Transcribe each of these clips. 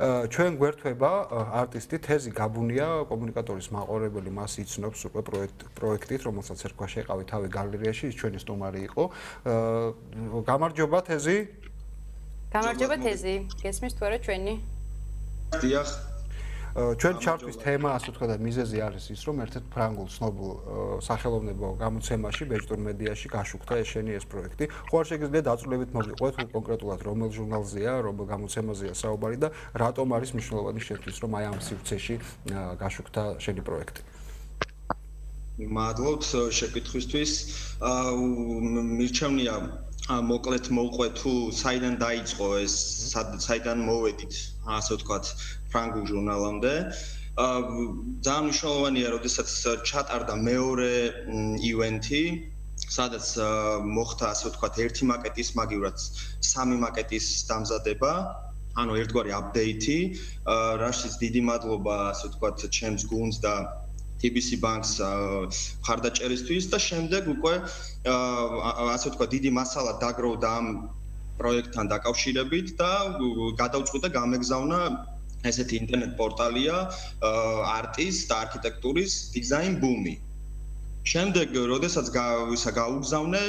ჩვენ გვერთვება არტისტი თეზი გაბუნია, კომუნიკატორის მაყურებელი, მას იცნობს უკვე პროექტით, რომელსაც ერქვა შეყავი თავი გალერეაში, ის ჩვენი სტუმარი იყო. გამარჯობა თეზი. გამარჯობა თეზი. გესმის თუ არა ჩვენი? დიახ. ჩვენ ჩართვის თემა, ასე ვთქვა და მიზეზი არის ის, რომ ერთ-ერთ ფრანგულ ცნობილ სახელოვნებო გამოცემაში, ბეჭდურ მედიაში გაშუქდა ეს შენი ეს პროექტი. ხო არ შეგიძლია დაწვრილებით მოგიყვეთ კონკრეტულად რომელ ჟურნალზეა, რომელ გამოცემაზეა საუბარი და რატომ არის მნიშვნელოვანი შენთვის, რომ აი ამ სივრცეში გაშუქდა შენი პროექტი? მადლობთ შეკითხვისთვის. მირჩევნია მოკლედ მოვყვე თუ საიდან დაიწყო ეს, საიდან მოვედით, ასე ვთქვათ, ფრანგულ ჟურნალამდე. ძალიან მნიშვნელოვანია, როდესაც ჩატარდა მეორე ივენთი, სადაც მოხდა, ასე ვთქვათ, ერთი მაკეტის, მაგივრად სამი მაკეტის დამზადება, ანუ ერთგვარი აპდეიტი, რაშიც დიდი მადლობა, ასე ვთქვათ, ჩემს გუნდს და TBC Banks მხარდაჭერისთვის და შემდეგ უკვე ასე ვთქვათ დიდი მასალა დაგროვდა ამ პროექტთან დაკავშირებით და გადავწყვიტე გამეგზავნა ესეთი ინტერნეტ პორტალია არტის და არქიტექტურის დიზაინ ბუმი. შემდეგ, როდესაც გაუგზავნე,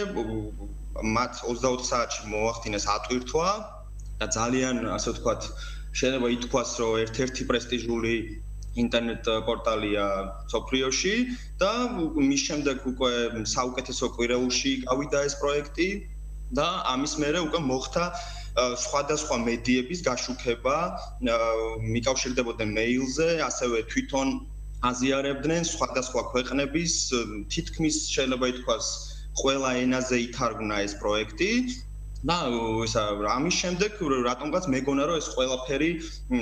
მათ 24 საათში მოახდინეს ატვირთვა და ძალიან ასე ვთქვათ, შეიძლება ითქვას, რომ ერთ-ერთი პრესტიჟული ინტერნეტ პორტალია სოფლიოში და მის შემდეგ უკვე საუკეთესო კვირეულში გავიდა ეს პროექტი და ამის მერე უკვე მოხდა სხვადასხვა მედიების გაშუქება, მიკავშირდებოდნენ მეილზე, ასევე თვითონ აზიარებდნენ სხვადასხვა ქვეყნების, თითქმის შეიძლება ითქვას, ყველა ენაზე ითარგმნა ეს პროექტი. და ამის შემდეგ რატომღაც მეგონა რომ ეს ყველაფერი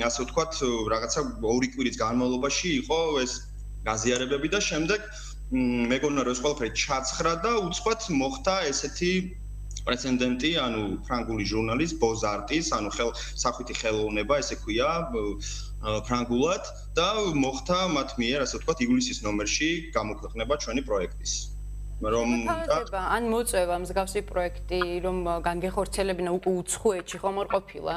ასე ვთქვათ რაღაცა 2 კვირის განმავლობაში იყო ეს გაზიარებები და შემდეგ მეგონა რომ ეს ყველაფერი ჩაცხრა და უცბად მოხდა ესეთი პრეცედენტი, ანუ ფრანგული ჟურნალის ბოზარტის, ანუ სახვითი ხელოვნება, ესე ქვია ფრანგულად და მოხდა მათ მიერ ასე ვთქვათ ივლისის ნომერში გამოქვეყნება ჩვენი პროექტის. ან მოწვევა მსგავსი პროექტი, რომ განგეხორციელებინა უკვე უცხოეთში ხომ არ ყოფილა?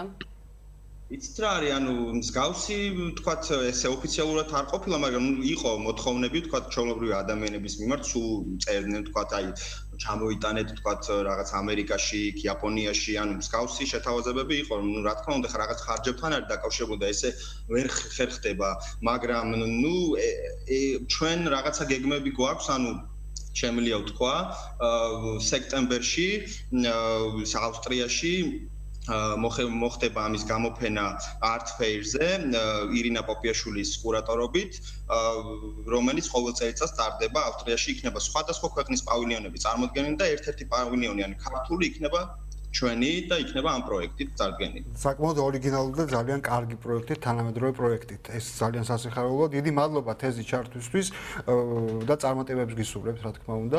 იცით რა არის, ანუ მსგავსი, ვთქვათ, ესე ოფიციალურად არ ყოფილა, მაგრამ იყო მოთხოვნები, ვთქვათ, ჩვეულებრივი ადამიანების მიმართ, სულ წერდნენ, ვთქვათ, აი, ჩამოიტანეთ, ვთქვათ, რაღაც ამერიკაში, იაპონიაში, ანუ მსგავსი შეთავაზებები იყო, ну, რა თქმა უნდა, რაღაც ხარჯებთან არის დაკავშირებული და ესე ვერ ხერხდება, მაგრამ ну, ჩვენ რაღაცა გეგმები გვაქვს, ანუ შემიძლია ვთქვა, სექტემბერში ავსტრიაში მოხდება ამის გამოფენა Art Fair-ზე, ირინა პოპიაშვილის კურატორობით, რომელიც ყოველ წელიწადს ტარდება ავსტრიაში, იქნება სხვადასხვა ქვეყნის პავილიონები წარმოდგენილი და ერთ-ერთი პავილიონი, ანუ ქართული იქნება ჩვენი და იქნება ამ პროექტით წარდგენილი. საკმაოდ ორიგინალური და ძალიან კარგი პროექტი, თანამედროვე პროექტით. ეს ძალიან სასიხარულოა. დიდი მადლობა თეზი ჩართვისთვის და წარმატებებს გისურვებთ, რა თქმა უნდა.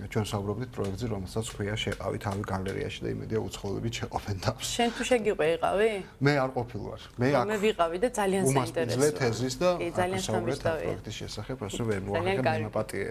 ჩვენ საუბრობდით პროექტზე, რომელსაც ქვია შეყავი თავი გალერეაში და იმედია უცხოელები შეყოფენ თავს. შენ თუ შეგიყავი? მე არ ყოფილვარ. მე ვიყავი და ძალიან საინტერესოა. უმასპინძლე თეზის და ძალიან საუბრეთ ამ პროექტის შესახებ, ასე ვერ მოახერხე, მე მაპატიე.